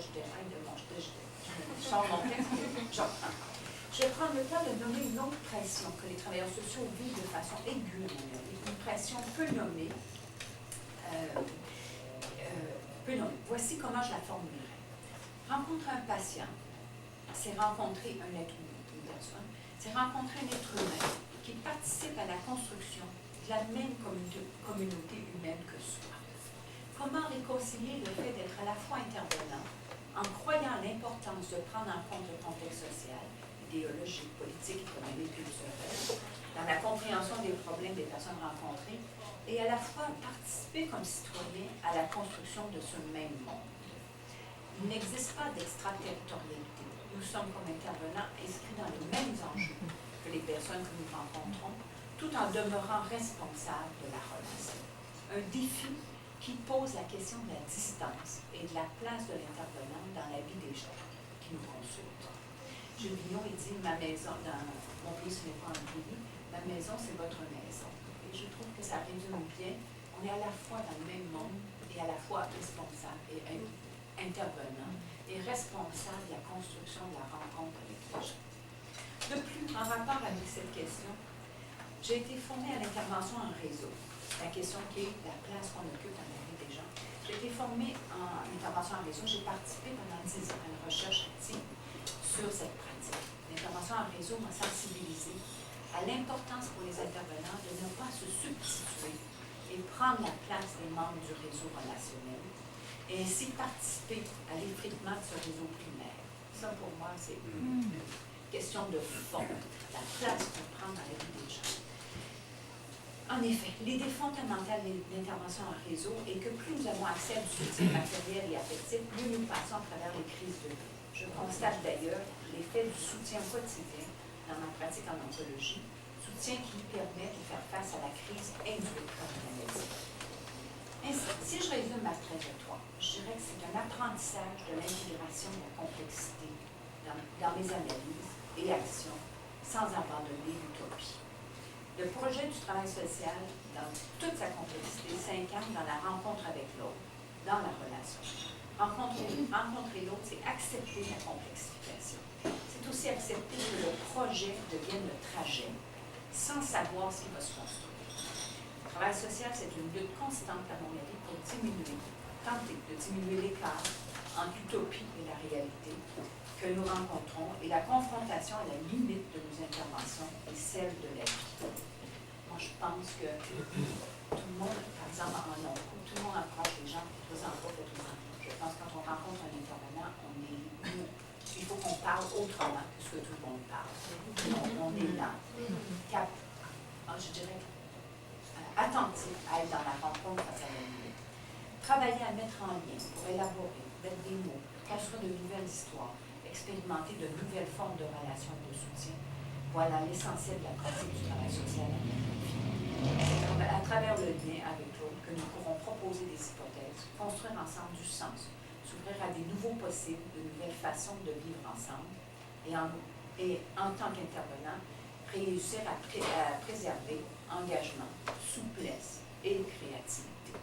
je sors mon texte, j'en prends. Je vais prendre le temps de nommer une autre pression que les travailleurs sociaux vivent de façon aiguë, une pression peu nommée. Voici comment je la formulerai. Rencontrer un patient, c'est rencontrer un être humain, une personne, c'est rencontrer un être humain qui participe à la construction de la même communauté humaine que soi. Comment réconcilier le fait d'être à la fois intervenant, en croyant à l'importance de prendre en compte le contexte social, idéologique, politique, économique, culturel, dans la compréhension des problèmes des personnes rencontrées, et à la fois participer comme citoyen à la construction de ce même monde. Il n'existe pas d'extraterritorialité. Nous sommes comme intervenants inscrits dans les mêmes enjeux que les personnes que nous rencontrons, tout en demeurant responsables de la relation. Un défi qui pose la question de la distance et de la place de l'intervenant dans la vie des gens qui nous consultent. Gilles Vigneault, il dit, ma maison, dans mon pays, ce n'est pas un pays, ma maison, c'est votre maison. Et je trouve que ça résume bien, on est à la fois dans le même monde et à la fois responsable et intervenant et responsable de la construction de la rencontre avec les gens. De plus, en rapport avec cette question, j'ai été formée à l'intervention en réseau. La question qui est la place qu'on occupe dans la vie des gens. J'ai été formée en intervention en réseau. J'ai participé pendant 10 ans à une recherche active sur cette pratique. L'intervention en réseau m'a sensibilisée à l'importance pour les intervenants de ne pas se substituer et prendre la place des membres du réseau relationnel et ainsi participer à l'effritement de ce réseau primaire. Ça, pour moi, c'est une question de fond, la place qu'on prend dans la vie des gens. En effet, l'idée fondamentale de l'intervention en réseau est que plus nous avons accès à du soutien matériel et affectif, plus nous passons à travers les crises de vie. Je constate d'ailleurs l'effet du soutien quotidien dans ma pratique en oncologie, soutien qui permet de faire face à la crise induite par la maladie. Ainsi, si je résume ma trajectoire, je dirais que c'est un apprentissage de l'intégration de la complexité dans mes analyses et actions, sans abandonner l'utopie. Le projet du travail social, dans toute sa complexité, s'incarne dans la rencontre avec l'autre, dans la relation. Rencontrer l'autre, c'est accepter la complexification. C'est aussi accepter que le projet devienne le trajet, sans savoir ce qui va se construire. Le travail social, c'est une lutte constante, à mon avis, pour tenter de diminuer l'écart entre l'utopie et la réalité que nous rencontrons et la confrontation à la limite de nos interventions et celle de la vie. Moi, je pense que tout le monde, par exemple en onco, tout le monde approche les gens, faites-en pas. Je pense que quand on rencontre un intervenant, il faut qu'on parle autrement que ce que tout le monde parle. On est là, je dirais, attentif à être dans la rencontre face à la limite. Travailler à mettre en lien pour élaborer, mettre des mots, construire de nouvelles histoires, expérimenter de nouvelles formes de relations et de soutien. Voilà l'essentiel de la pratique du travail social à la vie. C'est à travers le lien avec l'autre que nous pourrons proposer des hypothèses, construire ensemble du sens, s'ouvrir à des nouveaux possibles, de nouvelles façons de vivre ensemble et en tant qu'intervenant, réussir à préserver engagement, souplesse et créativité.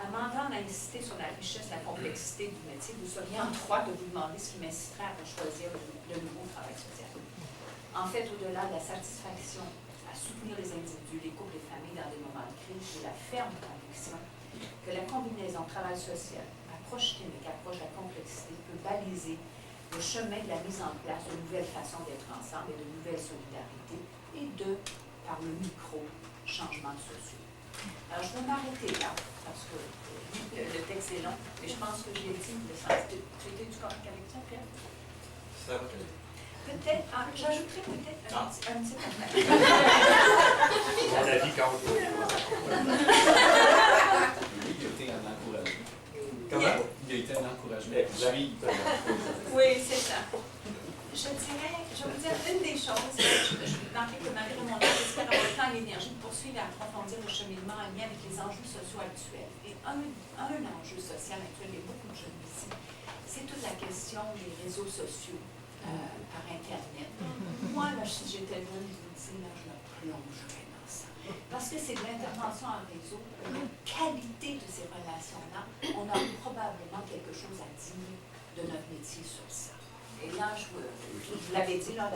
Amandant a insisté sur la richesse, la complexité du métier, vous seriez en droit de vous demander ce qui m'inciterait à choisir le nouveau travail social. En fait, au-delà de la satisfaction à soutenir les individus, les couples, les familles dans des moments de crise, j'ai la ferme conviction que la combinaison travail social, approche chimique, approche la complexité, peut baliser le chemin de la mise en place de nouvelles façons d'être ensemble et de nouvelles solidarités et par le micro, changements sociaux. Alors, je vais m'arrêter là, parce que le texte est long, mais je pense que j'ai dit l'essentiel. Tu étais-tu correct avec ça, Pierre? Ça va. Peut-être, j'ajouterais peut-être un petit commentaire. Mon avis compte. Il a été un encouragement. Comment? Il a été un encouragement. Oui, c'est ça. Je vais vous dire une des choses, dans que Marie Raymond espère avoir le temps et l'énergie de poursuivre et approfondir le cheminement en lien avec les enjeux sociaux actuels. Et un enjeu social actuel, il y a beaucoup de jeunes ici, c'est toute la question des réseaux sociaux par Internet. Moi, là, si j'étais jeune, je vous dis, là, je me plongerais dans ça. Parce que c'est de l'intervention en réseau, la qualité de ces relations-là, on a probablement quelque chose à dire de notre métier sur ça. Et là, je vous l'avais dit là,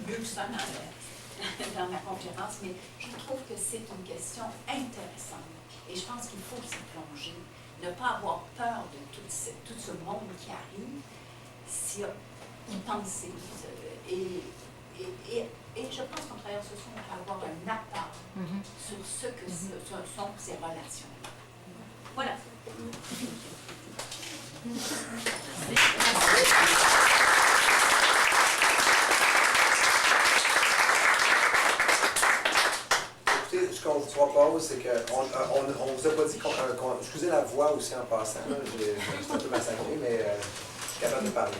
mieux que ça dans ma conférence, mais je trouve que c'est une question intéressante. Et je pense qu'il faut s'y plonger, ne pas avoir peur de tout ce monde qui arrive, si y penser. Et je pense qu'en travailleurs sociaux, on va avoir un apport sur ce que sont ces relations-là. Voilà. Écoutez, ce qu'on vous propose, c'est qu'on ne vous a pas dit excusez la voix aussi en passant, c'est un peu massacré, mais je suis capable de parler.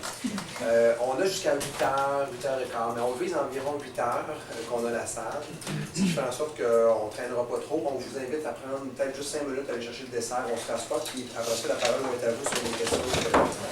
On a jusqu'à 8h, 8h15, mais on vise environ 8h qu'on a la salle. Si je fais en sorte qu'on ne traînera pas trop, on vous invite à prendre peut-être juste 5 minutes, à aller chercher le dessert, on se fasse pas, puis après ça, la parole va être à vous sur les questions que vous posez.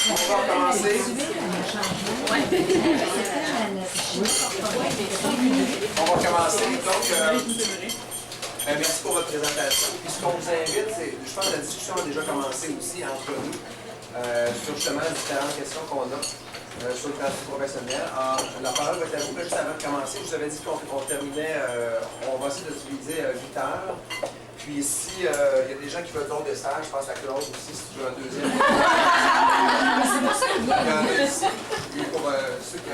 On va commencer. Donc, merci pour votre présentation. Puis ce qu'on vous invite, c'est, je pense que la discussion a déjà commencé aussi entre nous sur justement les différentes questions qu'on a sur le travail professionnel. Alors, la parole va être à vous. Juste avant de commencer, je vous avais dit qu'on terminait, on va essayer de diviser 8 heures. Puis si il y a des gens qui veulent d'autres desserts, je pense à Claude aussi, si tu veux un deuxième. C'est pour ça qu'il y en a ici. Et pour ceux qui...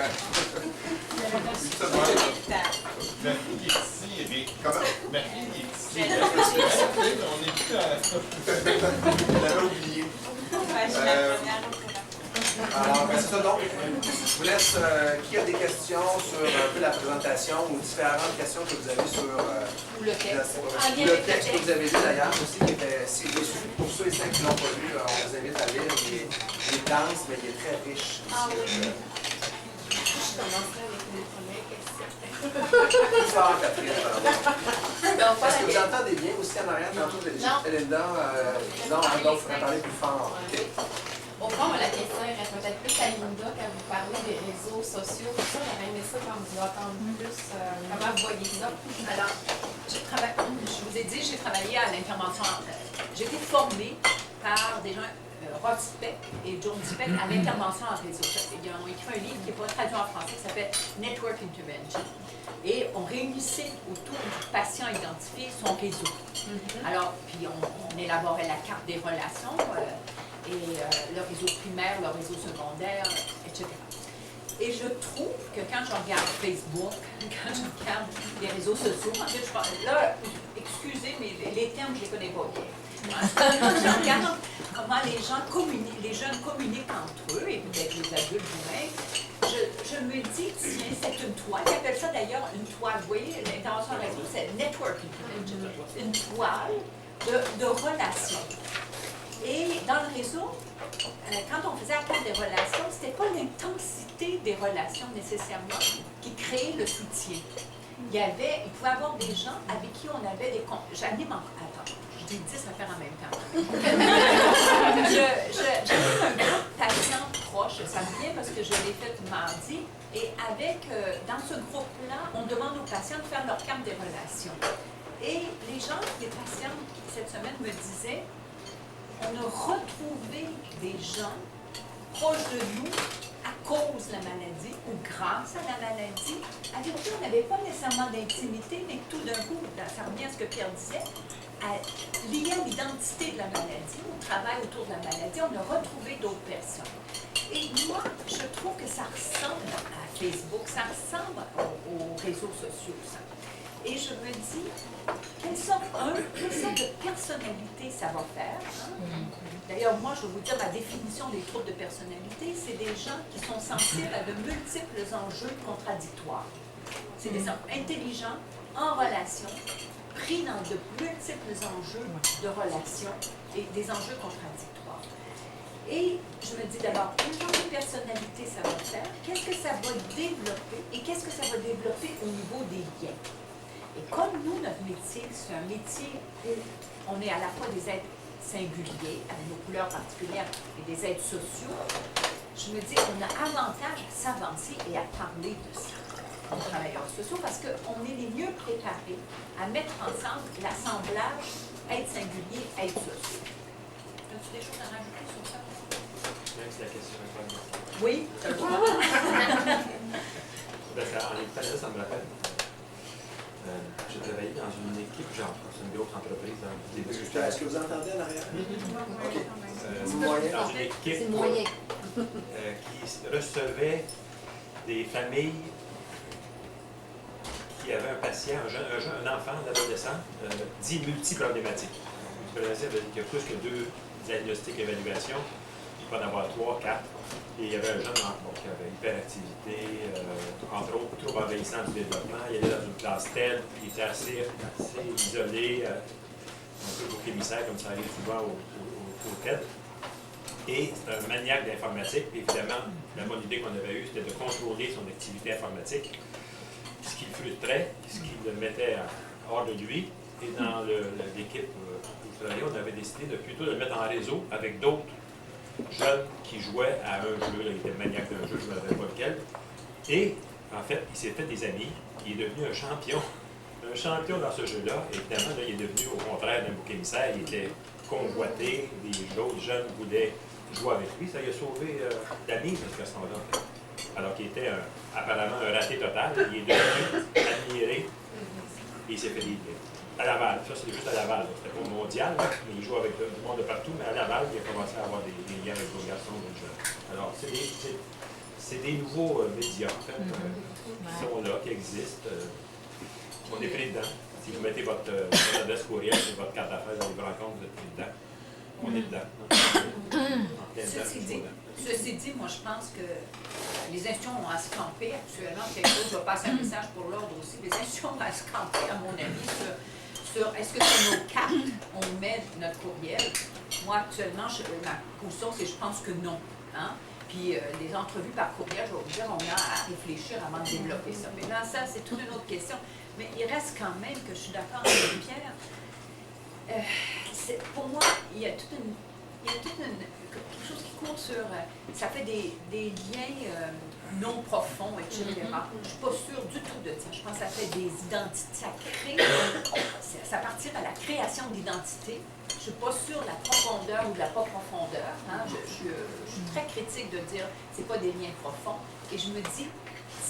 Marie est ici, Eric. Comment? Marie est ici. On est plus à... Je l'avais oublié. Alors, c'est ça donc. Je vous laisse. Qui a des questions sur un peu la présentation ou différentes questions que vous avez sur le texte. Le texte que vous avez lu d'ailleurs aussi, qui était pour ceux et celles qui ne l'ont pas lu, on vous invite à lire. Il est dense, mais il est très riche. Je commencerai avec une première question. Plus fort, Catherine. Est-ce que vous entendez bien aussi en arrière? Tantôt, j'ai dit Linda, non, donc il faudrait parler plus fort. Au fond, la question reste peut-être plus à Linda quand vous parlez des réseaux sociaux. Tout ça, j'aurais aimé ça quand vous entendez plus. Comment vous voyez ça? Alors, je vous ai dit, j'ai travaillé à l'intervention. J'ai été formée par des gens, Rod Speck et John Speck, à l'intervention en réseau. Ils ont écrit un livre qui n'est pas traduit en français, qui s'appelle Network Intervention. Et on réunissait autour du patient identifié son réseau. Alors, puis on élaborait la carte des relations. Et le réseau primaire, le réseau secondaire, etc. Et je trouve que quand je regarde Facebook, quand je regarde les réseaux sociaux, en fait, là, excusez, mais les termes, je ne les connais pas bien. Quand je regarde comment les gens communiquent, les jeunes communiquent entre eux, et peut-être les adultes vous-même, je me dis, tiens, c'est une toile. Ils appellent ça d'ailleurs une toile. Vous voyez, l'intervention en réseau, c'est networking. Une toile de relations. Et dans le réseau, quand on faisait la carte des relations, ce n'était pas l'intensité des relations nécessairement qui créait le soutien. Il pouvait y avoir des gens avec qui on avait des... J'anime en... Attends, je dis 10 affaires en même temps. J'anime un groupe patient proche. Ça me vient parce que je l'ai fait mardi. Et dans ce groupe-là, on demande aux patients de faire leur carte des relations. Et les patients, cette semaine me disaient, on a retrouvé des gens proches de nous à cause de la maladie ou grâce à la maladie, avec qui on n'avait pas nécessairement d'intimité, mais tout d'un coup, ça revient à ce que Pierre disait, lié à l'identité de la maladie, au travail autour de la maladie, on a retrouvé d'autres personnes. Et moi, je trouve que ça ressemble à Facebook, ça ressemble aux réseaux sociaux, ça. Et je me dis, quelle sorte de personnalité ça va faire? Hein? D'ailleurs, moi, je vais vous dire ma définition des troubles de personnalité, c'est des gens qui sont sensibles à de multiples enjeux contradictoires. C'est des gens intelligents, en relation, pris dans de multiples enjeux de relation et des enjeux contradictoires. Et je me dis d'abord, quel genre de personnalité ça va faire? Qu'est-ce que ça va développer? Et qu'est-ce que ça va développer au niveau des liens? Et comme nous, notre métier, c'est un métier où on est à la fois des êtres singuliers, avec nos couleurs particulières, et des êtres sociaux, je me dis qu'on a avantage à s'avancer et à parler de ça aux travailleurs sociaux parce qu'on est les mieux préparés à mettre ensemble l'assemblage être singulier, être sociaux. As-tu des choses à rajouter sur ça? Même si la question est pas Oui, tu as le droit. En écoutant ça, ça me rappelle. J'ai travaillé dans une équipe, genre, c'est une grosse entreprise dans le début. Est-ce que vous entendez en arrière? OK. Dans une équipe C'est moyen. qui recevait des familles qui avaient un patient, un enfant, un adolescent, dit multiproblématique. Ce que je veux dire, qu'il y a plus que 2 diagnostics évaluations, il peut en avoir 3, 4. Et il y avait un jeune enfant qui avait hyperactivité, entre autres, trouble envahissant du développement. Il allait dans une classe TED, il était assez isolé, un peu bouc émissaire, comme ça arrive souvent au TED. Et c'est un maniaque d'informatique. Évidemment, la bonne idée qu'on avait eue, c'était de contrôler son activité informatique, ce qui le frustrait, ce qui le mettait hors de lui. Et dans l'équipe où je travaillais, on avait décidé de plutôt le mettre en réseau avec d'autres jeunes qui jouaient à un jeu, là, il était maniaque d'un jeu, je ne me rappelle pas lequel. Et en fait, il s'est fait des amis, il est devenu un champion dans ce jeu-là. Et évidemment, là, il est devenu au contraire d'un bouc émissaire, il était convoité, d'autres jeunes voulaient jouer avec lui. Ça lui a sauvé la mise à ce moment-là, en fait. Alors qu'il était apparemment un raté total, il est devenu admiré et il s'est fait des à Laval, ça c'est juste à Laval, c'était pas mondial, mais il joue avec du monde de partout, mais à Laval, il a commencé à avoir des liens avec d'autres garçons, d'autres jeunes. Alors, c'est des nouveaux médias, en fait, qui sont là, qui existent. On est pris dedans. Si vous mettez votre adresse courriel et votre carte d'affaires dans les rencontres, vous êtes pris dedans. On est dedans. Ceci dit, moi je pense que les institutions ont à se camper actuellement. Quelque chose, je passe un message pour l'ordre aussi. Les institutions ont à se camper, à mon avis, sur est-ce que sur nos cartes, on met notre courriel? Moi, actuellement, ma position, c'est je pense que non. Hein? Puis les entrevues par courriel, je vais vous dire, on a à réfléchir avant de développer ça. Mais là, ça, c'est toute une autre question. Mais il reste quand même que je suis d'accord avec Pierre. Pour moi, il y a toute quelque chose qui court sur... ça fait des liens non profonds, etc. Je ne suis pas sûre du tout de ça. Je pense que ça fait des identités. Ça crée... ça partire à la création d'identité. Je ne suis pas sûre de la profondeur ou de la pas profondeur. Hein. Je suis très critique de dire que ce n'est pas des liens profonds. Et je me dis,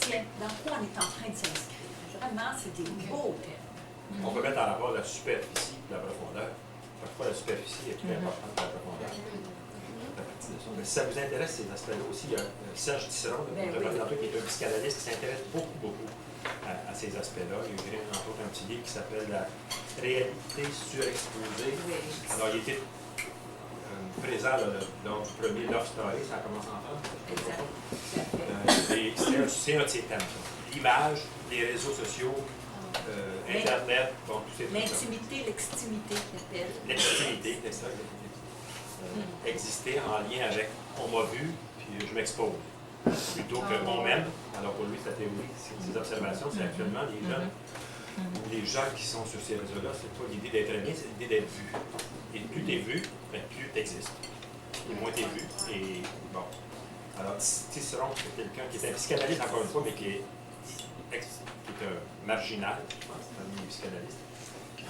tiens, dans quoi on est en train de s'inscrire? Vraiment, c'est des beaux termes. On peut mettre en rapport la superficie et la profondeur. Parfois, la superficie est plus importante que la profondeur. Mais si ça vous intéresse, ces aspects-là aussi, il y a Serge Tisseron, qui est un psychanalyste qui s'intéresse beaucoup à ces aspects-là. Il a écrit entre autres un petit livre qui s'appelle La réalité surexposée. Alors, il était présent lors du premier Love Story, ça a commencé en France. Et c'est un de ses thèmes. L'image, les réseaux sociaux, Internet, bon, tous ces trucs. L'intimité, l'extimité, peut-être. L'extimité, c'est ça. Exister en lien avec on m'a vu, puis je m'expose. Plutôt que on m'aime. Alors pour lui, sa théorie, ses observations, c'est actuellement les jeunes ou les gens qui sont sur ces réseaux-là, c'est pas l'idée d'être aimé, c'est l'idée d'être vu. Et plus t'es vu, plus t'existes. Et moins t'es vu. Et bon. Alors, Tisserand, c'est quelqu'un qui est un psychanalyste, encore une fois, mais qui est un marginal, je pense, parmi les psychanalystes.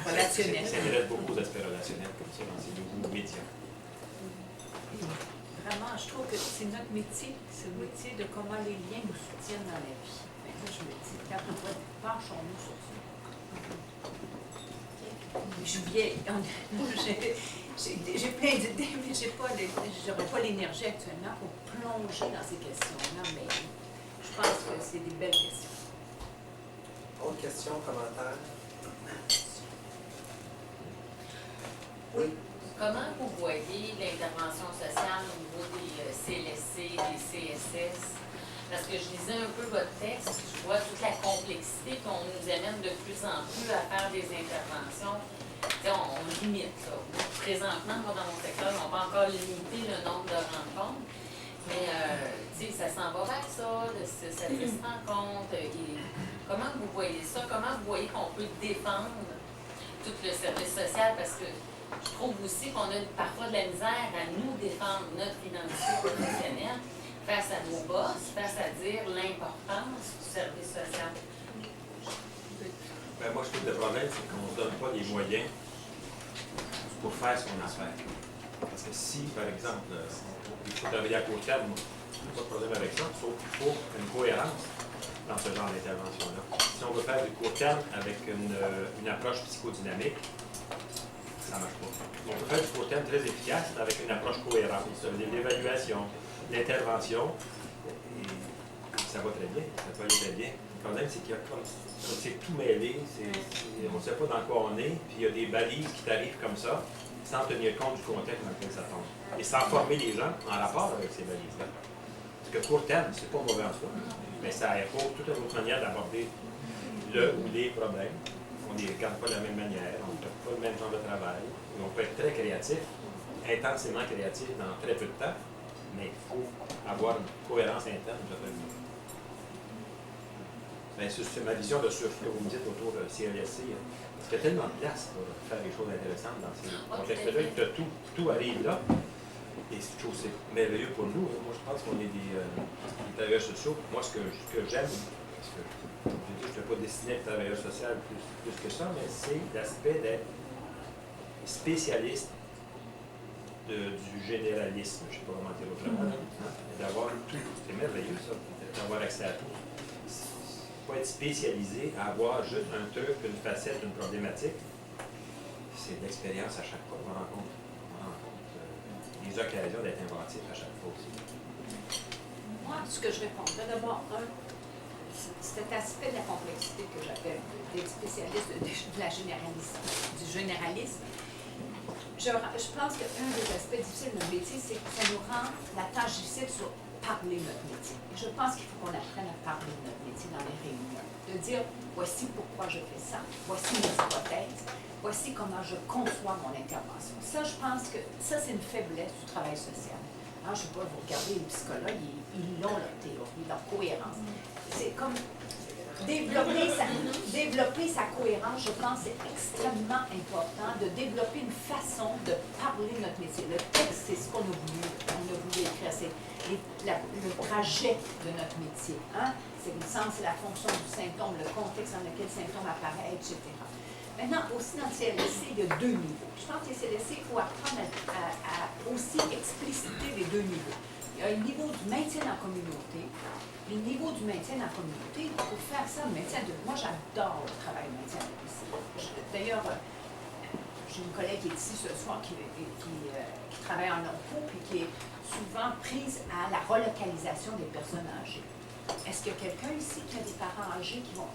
Relationnel. Il s'intéresse beaucoup aux aspects relationnels, comme ça, dans ses nouveaux médias. Vraiment, je trouve que c'est notre métier, c'est le métier de comment les liens nous soutiennent dans la vie. Fait que là, je me dis, penchons-nous sur ça. Je suis vieille, j'ai plein d'idées, mais j'aurais pas l'énergie actuellement pour plonger dans ces questions-là, mais je pense que c'est des belles questions. Autre question, commentaire? Oui. Comment vous voyez l'intervention sociale au niveau des CLSC, des CSS? Parce que je lisais un peu votre texte, je vois toute la complexité qu'on nous amène de plus en plus à faire des interventions. T'sais, on limite, là. Présentement, moi, dans mon secteur, on n'a pas encore limité le nombre de rencontres, mais ça s'en va vers ça, ça se rend compte. Comment vous voyez ça? Comment vous voyez qu'on peut défendre tout le service social? Parce que je trouve aussi qu'on a parfois de la misère à nous défendre notre identité professionnelle face à nos boss, face à dire l'importance du service social. Ben, moi, je trouve que le problème, c'est qu'on ne se donne pas les moyens pour faire ce qu'on a à faire. Parce que si, par exemple, il faut travailler à court terme, pas de problème avec ça, sauf qu'il faut une cohérence dans ce genre d'intervention-là. Si on veut faire du court terme avec une approche psychodynamique, ça ne marche pas. On peut faire du court terme très efficace avec une approche cohérente. Ça veut dire l'évaluation, l'intervention, et ça va très bien, ça va aller très bien. Le problème, c'est qu'il y a comme c'est tout mêlé, on ne sait pas dans quoi on est, puis il y a des balises qui t'arrivent comme ça, sans tenir compte du contexte dans lequel ça tombe. Et sans former les gens en rapport avec ces balises-là. Parce que court terme, c'est pas mauvais en soi, mais ça impose toute une autre manière d'aborder le ou les problèmes. On ne les regarde pas de la même manière, on ne fait pas le même genre de travail. Et on peut être très créatif, intensément créatif dans très peu de temps, mais il faut avoir une cohérence interne, j'appelle. Ben, c'est ma vision de sur ce que vous me dites autour de CLSC. Parce qu'il y a tellement de place pour faire des choses intéressantes dans ces contextes-là. Tout arrive là. Et je trouve que c'est merveilleux pour nous. Moi, je pense qu'on est des travailleurs sociaux. Moi, ce que j'aime, parce que je ne suis pas destiné à être travailleur social plus que ça, mais c'est l'aspect d'être spécialiste du généralisme. Je ne sais pas comment dire autrement. D'avoir tout. C'est merveilleux, ça, d'avoir accès à tout. Pas être spécialisé à avoir juste un truc, une facette, une problématique. C'est de l'expérience à chaque fois. On rencontre des occasions d'être inventif à chaque fois aussi. Moi, ce que je répondrais, d'abord, cet aspect de la complexité que j'appelle des spécialistes de la du généralisme, je pense qu'un des aspects difficiles de notre métier, c'est que ça nous rend la tâche difficile sur parler notre métier. Et je pense qu'il faut qu'on apprenne à parler de notre métier dans les réunions. De dire, voici pourquoi je fais ça, voici mes hypothèses, voici comment je conçois mon intervention. Ça, je pense que ça, c'est une faiblesse du travail social. Hein, je ne sais pas, vous regardez les psychologues, ils ont leur théorie, leur cohérence. C'est comme développer sa cohérence, je pense, c'est extrêmement important de développer une façon de parler de notre métier. Le texte, c'est ce qu'on a voulu écrire, c'est le trajet de notre métier. Hein? C'est le sens, c'est la fonction du symptôme, le contexte dans lequel le symptôme apparaît, etc. Maintenant, aussi dans le CLSC, il y a deux niveaux. Je pense que les CLSC, il faut apprendre à aussi expliciter les deux niveaux. Il y a le niveau du maintien en communauté. Le niveau du maintien en communauté, pour faire ça, le maintien de... Moi, j'adore le travail de maintien de... D'ailleurs, j'ai une collègue qui est ici ce soir qui travaille en locaux et qui est souvent prise à la relocalisation des personnes âgées. Est-ce qu'il y a quelqu'un ici qui a des parents âgés qui sont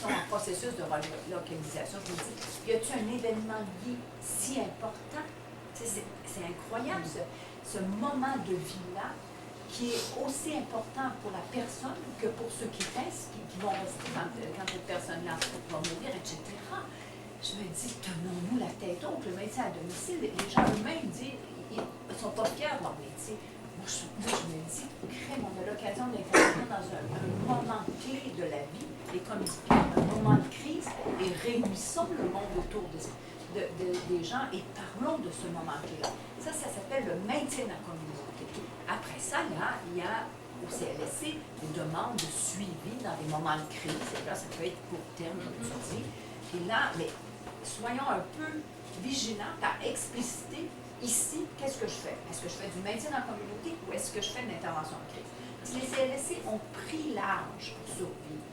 en processus de relocalisation? Je me dis, y a-t-il un événement lié si important? C'est incroyable, ce moment de vie-là, qui est aussi important pour la personne que pour ceux qui restent, qui vont rester quand cette personne-là va mourir, etc. Je me dis, tenons-nous la tête haute, le métier à domicile, les gens eux-mêmes disent, ils ne sont pas fiers de leur métier. Moi, je me dis, crème, on a l'occasion d'intervenir dans un moment clé de la vie, et comme dit Pierre, un moment de crise, et réunissons le monde autour de ça. des gens et parlons de ce moment clé-là. Ça s'appelle le maintien en communauté. Après ça, il y a au CLSC des demandes de suivi dans des moments de crise. Et là, ça peut être court terme, comme tu dis. Puis là, mais soyons un peu vigilants à expliciter ici, qu'est-ce que je fais? Est-ce que je fais du maintien en communauté ou est-ce que je fais de l'intervention de crise? Parce que les CLSC ont pris large pour survivre.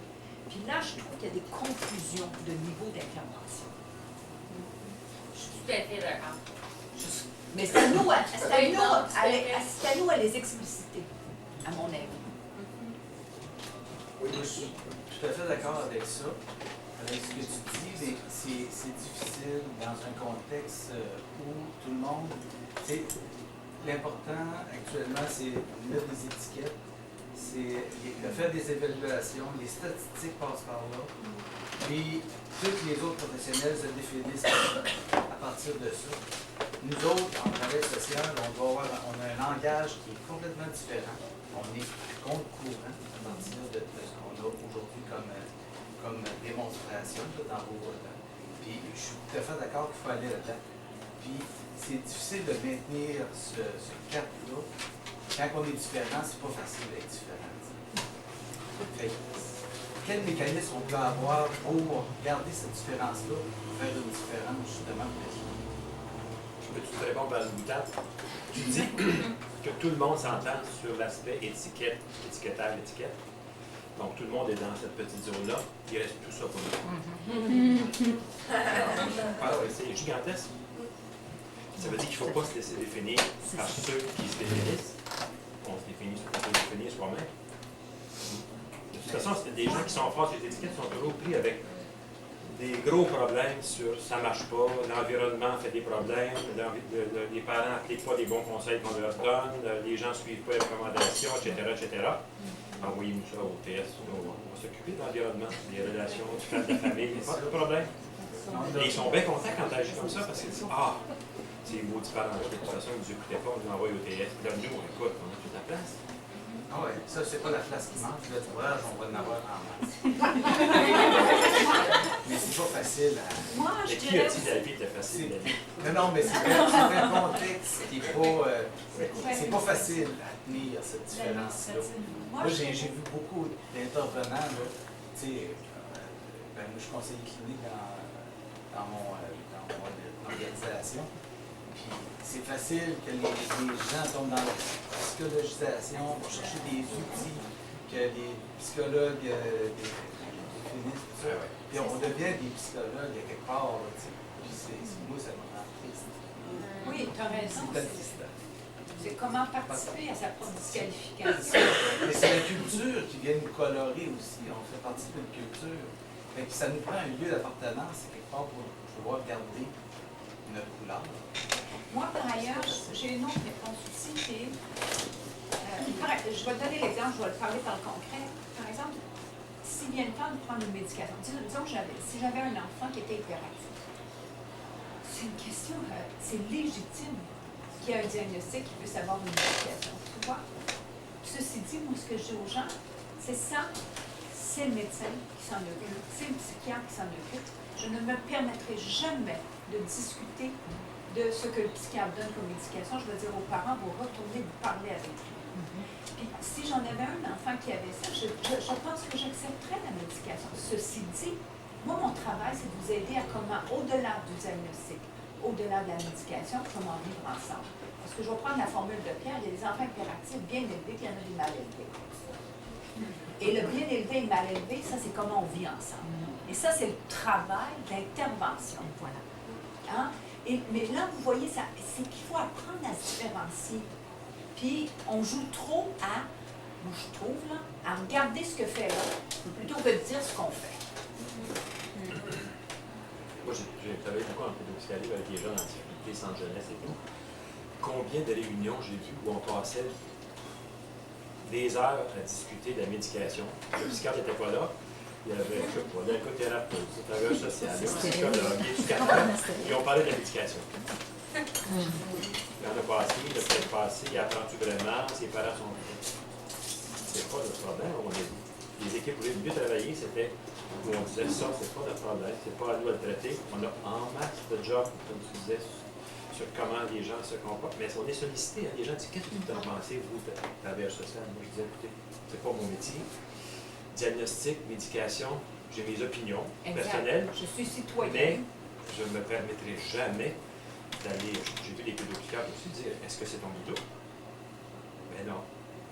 Puis là, je trouve qu'il y a des confusions de niveau d'intervention. Je suis tout à fait d'accord. Mais c'est à nous, à nous à les expliciter, à mon avis. Oui, moi, je suis tout à fait d'accord avec ça, avec ce que tu dis, mais c'est difficile dans un contexte où tout le monde. L'important actuellement, c'est de mettre des étiquettes, c'est de faire des évaluations, les statistiques passent par là, puis tous les autres professionnels se définissent à partir de ça. Nous autres, en travail social, on a un langage qui est complètement différent. On est à contre-courant à partir de ce qu'on a aujourd'hui comme démonstration dans vos. Puis je suis tout à fait d'accord qu'il faut aller là-dedans. Puis c'est difficile de maintenir ce cap-là. Quand on est différent, c'est pas facile d'être différent. Fait, quel mécanisme on peut avoir pour garder cette différence-là, pour faire une différence justement précise? Peux-tu te répondre par le boutade? Tu dis que tout le monde s'entend sur l'aspect étiquetage, étiquette. Donc, tout le monde est dans cette petite zone-là. Il reste tout ça pour nous. C'est gigantesque. Ça veut dire qu'il ne faut pas se laisser définir par ceux qui se définissent. On se définit soi-même. De toute façon, c'est des gens qui sont forts sur les étiquettes sont toujours pris avec des gros problèmes sur ça ne marche pas, l'environnement fait des problèmes, les parents n'appliquent pas les bons conseils qu'on leur donne, les gens ne suivent pas les recommandations, etc., etc. Envoyez-nous ça au TS, on va s'occuper de l'environnement, des relations, du fait de la famille, pas de problème. Et ils sont bien contents quand tu agis comme ça parce qu'ils disent ces maudits parents-là, de toute façon, ils ne nous écoutaient pas, on nous envoie au TS. Puis là, nous, écoute, on a toute la place. Ah ouais, ça, c'est pas la place qui manque. L'ouvrage, on va en avoir en masse. Mais c'est pas facile à. Moi, je Mais qui dirais. a dit que la vie était facile, la vie? Non, mais c'est un contexte qui n'est pas. C'est pas facile à tenir, cette différence-là. Moi, j'ai vu beaucoup d'intervenants, là. Tu sais, moi, je suis conseiller clinique dans mon organisation. Puis c'est facile que les gens tombent dans la psychologisation, vont chercher des outils que les psychologues définissent, tout ça. Puis on devient des psychologues à quelque part, là, tu sais. Puis moi, ça me rend triste. Oui, tu as raison. C'est triste. C'est comment participer à sa propre disqualification. Mais c'est la culture qui vient nous colorer aussi. On fait partie d'une culture. Fait que ça nous prend un lieu d'appartenance quelque part pour pouvoir garder notre couleur. Moi, par ailleurs, j'ai une autre réponse aussi, c'est, je vais te donner l'exemple, je vais le parler par le concret. Par exemple, s'il vient le temps de prendre une médication, disons que si j'avais un enfant qui était hyperactif, c'est une question, c'est légitime qu'il y ait un diagnostic qui puisse avoir une médication, tu vois. Ceci dit, moi, ce que je dis aux gens, c'est ça, c'est le médecin qui s'en occupe, c'est le psychiatre qui s'en occupe. Je ne me permettrai jamais de discuter de ce que le psychiatre donne comme médication. Je veux dire aux parents, vous retournez vous parler avec lui. Puis si j'en avais un enfant qui avait ça, je pense que j'accepterais la médication. Ceci dit, moi, mon travail, c'est de vous aider à comment, au-delà du diagnostic, au-delà de la médication, comment vivre ensemble. Parce que je vais prendre la formule de Pierre, il y a des enfants hyperactifs bien élevés, puis il y en a des mal élevés. Et le bien élevé et le mal élevé, ça, c'est comment on vit ensemble. Et ça, c'est le travail d'intervention. Voilà. Hein? Mais là, vous voyez, c'est qu'il faut apprendre à se différencier. Puis, on joue trop moi je trouve, là, à regarder ce que fait l'autre, plutôt que de dire ce qu'on fait. Moi, j'ai travaillé beaucoup en pédopsychiatrie avec des jeunes en difficulté, sans jeunesse et tout. Combien de réunions j'ai vues où on passait des heures à discuter de la médication. Le psychiatre n'était pas là. Il y avait, je sais pas, l'écothérapeute, le travailleur social, le psychologue, l'éducateur, et on parlait de la médication. Il en a passé, il a peut-être passé, il apprend-tu vraiment, ses parents sont. C'est pas le problème, on a dit. Les équipes voulaient mieux travailler, c'était où on disait ça, c'est pas notre problème, c'est pas à nous de le traiter. On a en masse de jobs, comme tu disais, sur comment les gens se comportent. Mais on est sollicité, hein. Les gens disent, qu'est-ce que vous en pensez, vous, de travailleur social? Moi, je disais, écoutez, c'est pas mon métier. Diagnostic, médication, j'ai mes opinions personnelles. Je suis citoyen. Mais je ne me permettrai jamais d'aller, j'ai vu des pédopsychiatres aussi dire, est-ce que c'est ton boulot? Ben non.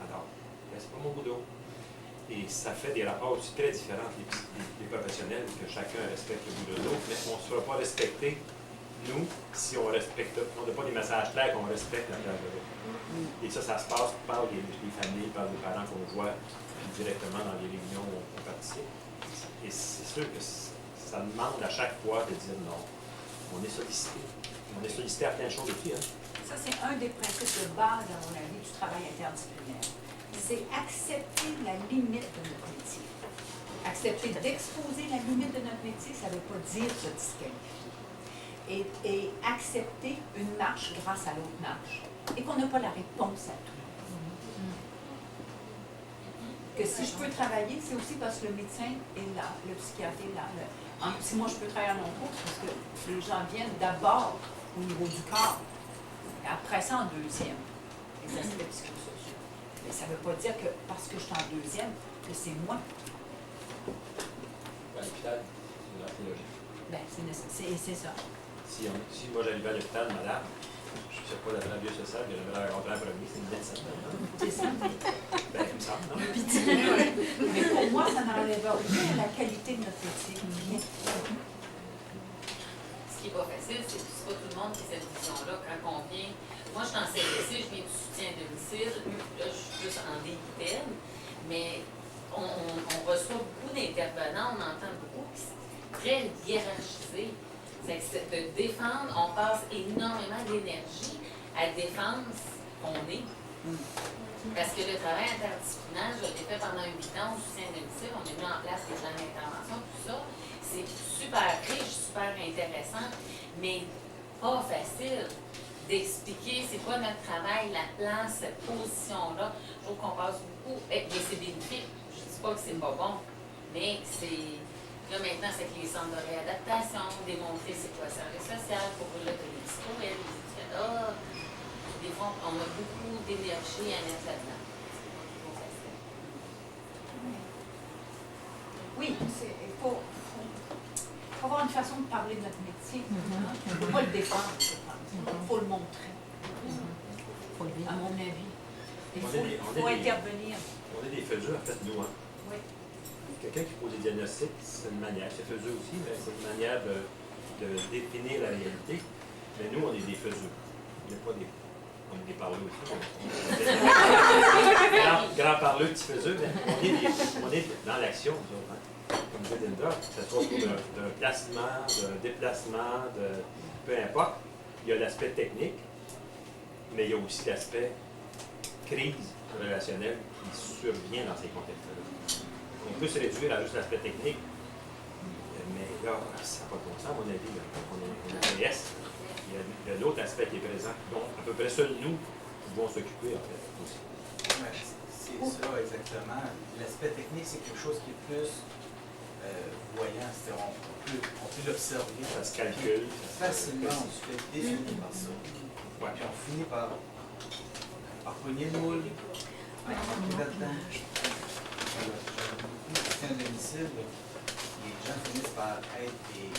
Alors, ben, c'est pas mon boulot. Et ça fait des rapports aussi très différents entre les professionnels, que chacun respecte le bout de l'autre, mais on ne se fera pas respecter, nous, si on respecte, on n'a pas des messages clairs qu'on respecte la place de l'autre. Et ça se passe par les familles, par les parents qu'on voit directement dans les réunions où on participe. Et c'est sûr que ça demande à chaque fois de dire non. On est sollicité. On est sollicité à plein de choses aussi. Hein. Ça, c'est un des principes de base, à mon avis, du travail interdisciplinaire. C'est accepter la limite de notre métier. Accepter d'exposer la limite de notre métier, ça ne veut pas dire se disqualifier. Et accepter une marche grâce à l'autre marche. Et qu'on n'a pas la réponse à tout. Que si je peux travailler, c'est aussi parce que le médecin est là, le psychiatre est là. Si moi je peux travailler en non-cours, c'est parce que les gens viennent d'abord au niveau du corps, et après ça en deuxième, les aspects psychosociaux. Mais ça ne veut pas dire que parce que je suis en deuxième, que c'est moi. À l'hôpital, C'est ça. Si moi j'arrivais à l'hôpital, madame, je ne sais pas la travailleuse sociale, mais j'aimerais rencontrer en premier, c'est une médecin. C'est ça. Ben, il me semble, non? Mais pour moi, ça n'enlève rien à la qualité de notre métier. Ce qui n'est pas facile, c'est que c'est pas tout le monde qui a cette vision-là. Quand on vient, moi je suis en CLSC, je viens du soutien à domicile, là je suis plus en DIPED, mais on reçoit beaucoup d'intervenants, on entend beaucoup, puis c'est très hiérarchisé. C'est de défendre, on passe énormément d'énergie à défendre ce qu'on est. Parce que le travail interdisciplinaire, je l'ai fait pendant 8 ans au soutien à domicile, on a mis en place les plans d'intervention, tout ça. C'est super riche, super intéressant, mais pas facile d'expliquer c'est quoi notre travail, la place, cette position-là. Je trouve qu'on passe beaucoup, et c'est bénéfique. Je ne dis pas que c'est pas bon, mais c'est... Là, maintenant, c'est que les centres de réadaptation, démontrer c'est quoi le service social, pour là, tu as des psychologues, des éducateurs. Des fois, on a beaucoup d'énergie à mettre là-dedans. Oui, il faut avoir une façon de parler de notre métier. On ne peut pas le défendre, je pense. Il faut le montrer. À mon avis. Il faut intervenir. On est des faiseux, en fait, nous. Hein. Oui. Quelqu'un qui pose des diagnostics, c'est une manière, c'est faiseux aussi, mais c'est une manière de définir la réalité. Mais nous, on est des faiseux. Il n'y a pas des... On est des parleux aussi. Grand parleux, petit faiseux, mais on est dans l'action, nous autres. Hein. Comme disait Linda, que ce soit pour d'un placement, d'un déplacement, peu importe. Il y a l'aspect technique, mais il y a aussi l'aspect crise relationnelle qui survient dans ces contextes-là. On peut se réduire à juste l'aspect technique, mais là, ça n'a pas de bon sens, à mon avis. Là. On est PS. Il y a l'autre aspect qui est présent, dont à peu près seuls nous pouvons s'occuper, en fait, aussi. Ouais, c'est ça, exactement. L'aspect technique, c'est quelque chose qui est plus voyant. On peut l'observer. Ça se calcule. Facilement, on se fait définir par ça. Ouais. Puis on finit par pogner le moule. Là-dedans. Beaucoup de soutien à domicile, les gens finissent par être des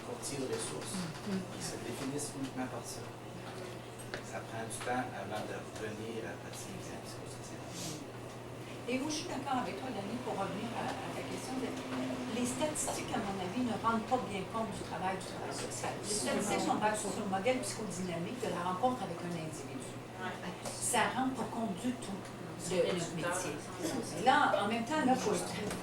courtiers de ressources. Ils se définissent uniquement par ça. Ça prend du temps avant de revenir à pratiquer l'examen psychosocial. Et où je suis d'accord avec toi, Dani, pour revenir à ta question, les statistiques, à mon avis, ne rendent pas bien compte du travail social. Les statistiques sont basées sur le modèle psychodynamique de la rencontre avec un individu. Ça ne rend pas compte du tout de notre métier. Et là, en même temps, il faut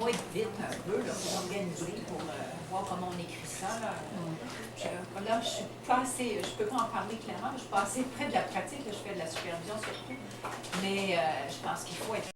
être vite un peu, là, pour organiser, pour voir comment on écrit ça. Là, je suis pas assez, je peux pas en parler clairement, je suis pas assez près de la pratique, là, je fais de la supervision surtout, mais je pense qu'il faut être